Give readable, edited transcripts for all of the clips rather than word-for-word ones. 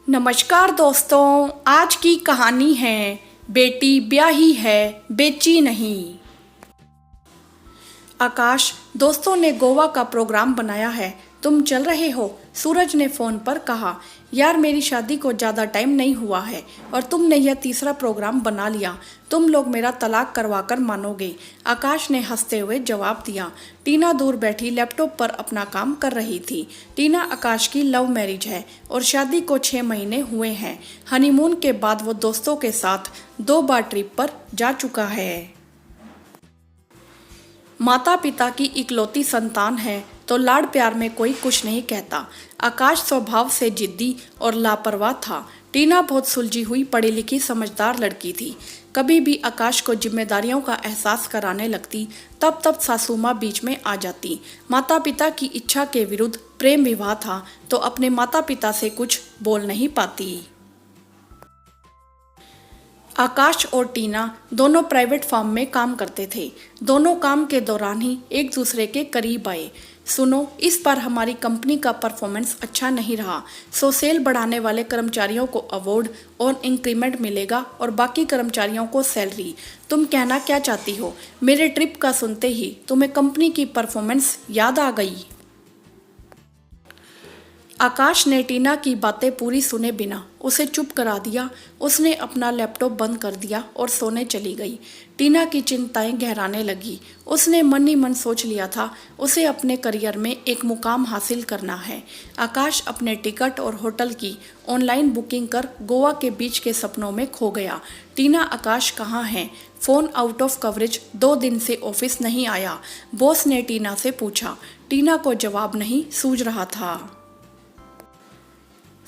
नमस्कार दोस्तों, आज की कहानी है बेटी ब्याही है बेची नहीं। आकाश, दोस्तों ने गोवा का प्रोग्राम बनाया है, तुम चल रहे हो? सूरज ने फोन पर कहा। यार, मेरी शादी को ज़्यादा टाइम नहीं हुआ है और तुमने यह तीसरा प्रोग्राम बना लिया। तुम लोग मेरा तलाक करवाकर मानोगे, आकाश ने हंसते हुए जवाब दिया। टीना दूर बैठी लैपटॉप पर अपना काम कर रही थी। टीना आकाश की लव मैरिज है और शादी को 6 महीने हुए हैं। हनीमून के बाद वो दोस्तों के साथ 2 बार ट्रिप पर जा चुका है। माता पिता की इकलौती संतान है तो लाड़ प्यार में कोई कुछ नहीं कहता। आकाश स्वभाव से जिद्दी और लापरवाह था। टीना बहुत सुलझी हुई पढ़ी लिखी समझदार लड़की थी। कभी भी आकाश को जिम्मेदारियों का एहसास कराने लगती तब सासू माँ बीच में आ जाती। माता पिता की इच्छा के विरुद्ध प्रेम विवाह था तो अपने माता पिता से कुछ बोल नहीं पाती। आकाश और टीना दोनों प्राइवेट फर्म में काम करते थे। दोनों काम के दौरान ही एक दूसरे के करीब आए। सुनो, इस बार हमारी कंपनी का परफॉर्मेंस अच्छा नहीं रहा, सो सेल बढ़ाने वाले कर्मचारियों को अवार्ड और इंक्रीमेंट मिलेगा और बाकी कर्मचारियों को सैलरी। तुम कहना क्या चाहती हो? मेरे ट्रिप का सुनते ही तुम्हें कंपनी की परफॉर्मेंस याद आ गई? आकाश ने टीना की बातें पूरी सुने बिना उसे चुप करा दिया। उसने अपना लैपटॉप बंद कर दिया और सोने चली गई। टीना की चिंताएं गहराने लगी। उसने मन ही मन सोच लिया था उसे अपने करियर में एक मुकाम हासिल करना है। आकाश अपने टिकट और होटल की ऑनलाइन बुकिंग कर गोवा के बीच के सपनों में खो गया। टीना, आकाश कहाँ है? फ़ोन आउट ऑफ कवरेज, 2 दिन से ऑफिस नहीं आया, बॉस ने टीना से पूछा। टीना को जवाब नहीं सूझ रहा था।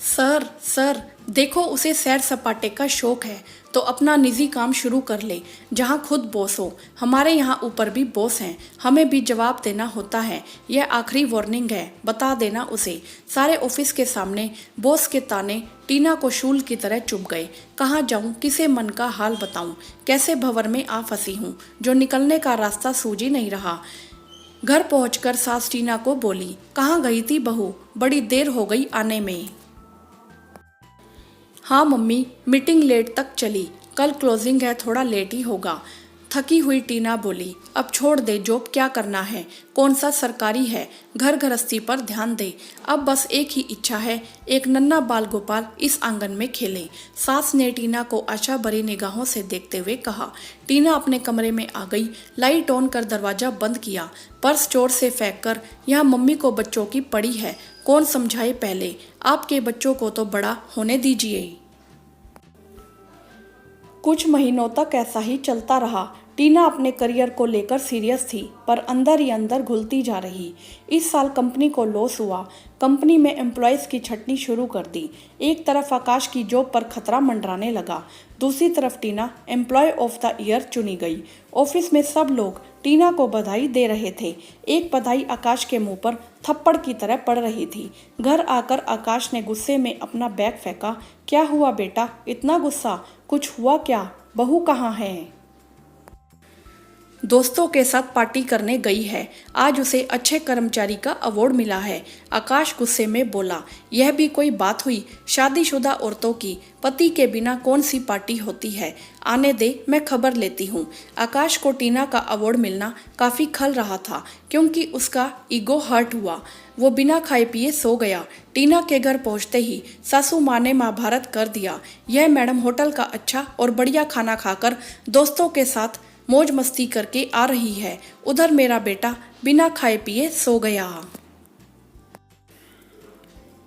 सर, देखो, उसे सैर सपाटे का शौक है तो अपना निजी काम शुरू कर ले, जहाँ खुद बॉस हो। हमारे यहाँ ऊपर भी बॉस हैं, हमें भी जवाब देना होता है। यह आखिरी वार्निंग है, बता देना उसे। सारे ऑफिस के सामने बॉस के ताने टीना को शूल की तरह चुभ गए। कहाँ जाऊँ, किसे मन का हाल बताऊँ, कैसे भंवर में आ फंसी हूँ जो निकलने का रास्ता सूझ ही नहीं रहा। घर पहुँचकर सास टीना को बोली, कहाँ गई थी बहू, बड़ी देर हो गई आने में। हाँ मम्मी, मीटिंग लेट तक चली, कल क्लोजिंग है, थोड़ा लेट ही होगा। थकी हुई टीना बोली, अब छोड़ दे, जॉब क्या करना है, कौन सा सरकारी है, घर गृहस्थी पर ध्यान दे। अब बस एक ही इच्छा है, एक नन्हा बाल गोपाल इस आंगन में खेले। सास ने टीना को आशा भरी निगाहों से देखते हुए कहा। टीना अपने कमरे में आ गई, लाइट ऑन कर दरवाजा बंद किया, पर्स चोर से फेंक कर, यहाँ मम्मी को बच्चों की पड़ी है, कौन समझाए पहले, आपके बच्चों को तो बड़ा होने दीजिए। कुछ महीनों तक ऐसा ही चलता रहा। टीना अपने करियर को लेकर सीरियस थी पर अंदर ही अंदर घुलती जा रही। इस साल कंपनी को लॉस हुआ। कंपनी में एम्प्लॉयज़ की छटनी शुरू कर दी। एक तरफ आकाश की जॉब पर खतरा मंडराने लगा, दूसरी तरफ टीना एम्प्लॉय ऑफ द ईयर चुनी गई। ऑफिस में सब लोग टीना को बधाई दे रहे थे। एक बधाई आकाश के मुंह पर थप्पड़ की तरह पड़ रही थी। घर आकर आकाश ने गुस्से में अपना बैग फेंका। क्या हुआ बेटा, इतना गुस्सा, कुछ हुआ क्या? बहू कहाँ है? दोस्तों के साथ पार्टी करने गई है, आज उसे अच्छे कर्मचारी का अवार्ड मिला है। आकाश गुस्से में बोला, यह भी कोई बात हुई? शादीशुदा औरतों की पति के बिना कौन सी पार्टी होती है? आने दे, मैं खबर लेती हूँ। आकाश को टीना का अवार्ड मिलना काफ़ी खल रहा था क्योंकि उसका ईगो हर्ट हुआ। वो बिना खाए पिए सो गया। टीना के घर पहुँचते ही सासू माँ ने महाभारत कर दिया। यह मैडम होटल का अच्छा और बढ़िया खाना खाकर दोस्तों के साथ मौज मस्ती करके आ रही है, उधर मेरा बेटा बिना खाए पिए सो गया।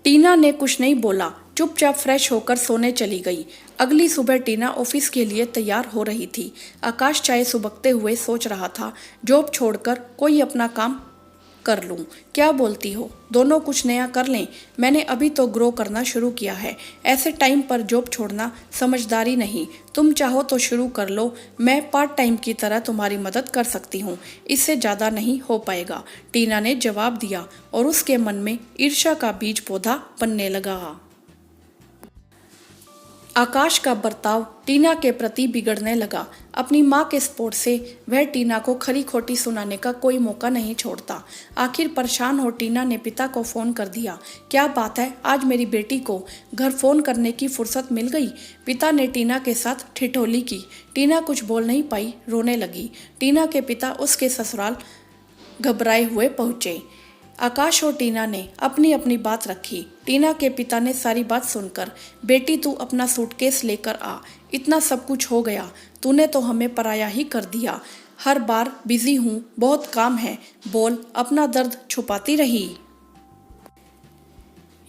टीना ने कुछ नहीं बोला, चुपचाप फ्रेश होकर सोने चली गई। अगली सुबह टीना ऑफिस के लिए तैयार हो रही थी। आकाश चाय सुबकते हुए सोच रहा था, जॉब छोड़कर कोई अपना काम कर लूं, क्या बोलती हो? दोनों कुछ नया कर लें, मैंने अभी तो ग्रो करना शुरू किया है। ऐसे टाइम पर जॉब छोड़ना समझदारी नहीं। तुम चाहो तो शुरू कर लो, मैं पार्ट टाइम की तरह तुम्हारी मदद कर सकती हूँ, इससे ज़्यादा नहीं हो पाएगा, टीना ने जवाब दिया और उसके मन में ईर्ष्या का बीज पौधा बनने लगा। आकाश का बर्ताव टीना के प्रति बिगड़ने लगा। अपनी माँ के सपोर्ट से वह टीना को खरी खोटी सुनाने का कोई मौका नहीं छोड़ता। आखिर परेशान हो टीना ने पिता को फ़ोन कर दिया। क्या बात है, आज मेरी बेटी को घर फ़ोन करने की फुर्सत मिल गई। पिता ने टीना के साथ ठिठोली की। टीना कुछ बोल नहीं पाई, रोने लगी। टीना के पिता उसके ससुराल घबराए हुए पहुंचे। आकाश और टीना ने अपनी अपनी बात रखी। टीना के पिता ने सारी बात सुनकर, बेटी तू अपना सूटकेस लेकर आ, इतना सब कुछ हो गया, तूने तो हमें पराया ही कर दिया। हर बार बिजी हूँ, बहुत काम है, बोल, अपना दर्द छुपाती रही।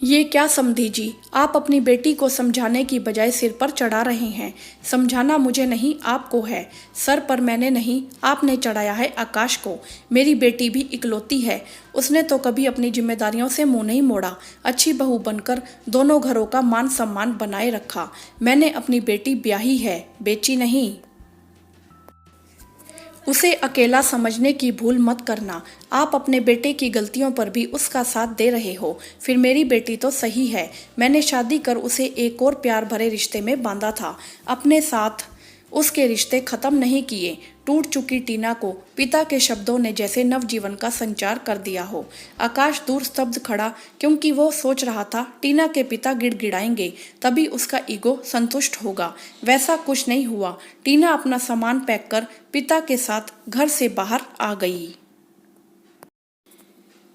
ये क्या समधी जी, आप अपनी बेटी को समझाने की बजाय सिर पर चढ़ा रहे हैं। समझाना मुझे नहीं, आपको है। सर पर मैंने नहीं, आपने चढ़ाया है आकाश को। मेरी बेटी भी इकलौती है, उसने तो कभी अपनी जिम्मेदारियों से मुंह नहीं मोड़ा। अच्छी बहू बनकर दोनों घरों का मान सम्मान बनाए रखा। मैंने अपनी बेटी ब्याही है, बेची नहीं। उसे अकेला समझने की भूल मत करना। आप अपने बेटे की गलतियों पर भी उसका साथ दे रहे हो। फिर मेरी बेटी तो सही है, मैंने शादी कर उसे एक और प्यार भरे रिश्ते में बांधा था, अपने साथ उसके रिश्ते खत्म नहीं किए। टूट चुकी टीना को पिता के शब्दों ने जैसे नवजीवन का संचार कर दिया हो। आकाश दूर स्तब्ध खड़ा, क्योंकि वो सोच रहा था टीना के पिता गिड़गिड़ाएंगे, तभी उसका ईगो संतुष्ट होगा। वैसा कुछ नहीं हुआ। टीना अपना सामान पैक कर पिता के साथ घर से बाहर आ गई।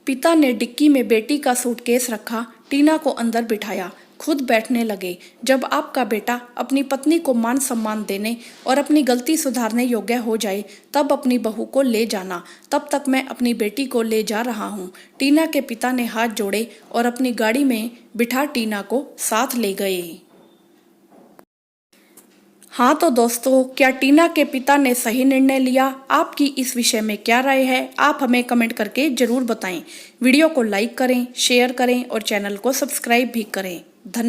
पिता ने डिक्की में बेटी का सूटकेस रखा, टीना को अंदर बिठाया, खुद बैठने लगे। जब आपका बेटा अपनी पत्नी को मान सम्मान देने और अपनी गलती सुधारने योग्य हो जाए, तब अपनी बहू को ले जाना। तब तक मैं अपनी बेटी को ले जा रहा हूँ। टीना के पिता ने हाथ जोड़े और अपनी गाड़ी में बिठा टीना को साथ ले गए। हाँ तो दोस्तों, क्या टीना के पिता ने सही निर्णय लिया? आपकी इस विषय में क्या राय है? आप हमें कमेंट करके जरूर बताएं। वीडियो को लाइक करें, शेयर करें और चैनल को सब्सक्राइब भी करें। धन्यवाद।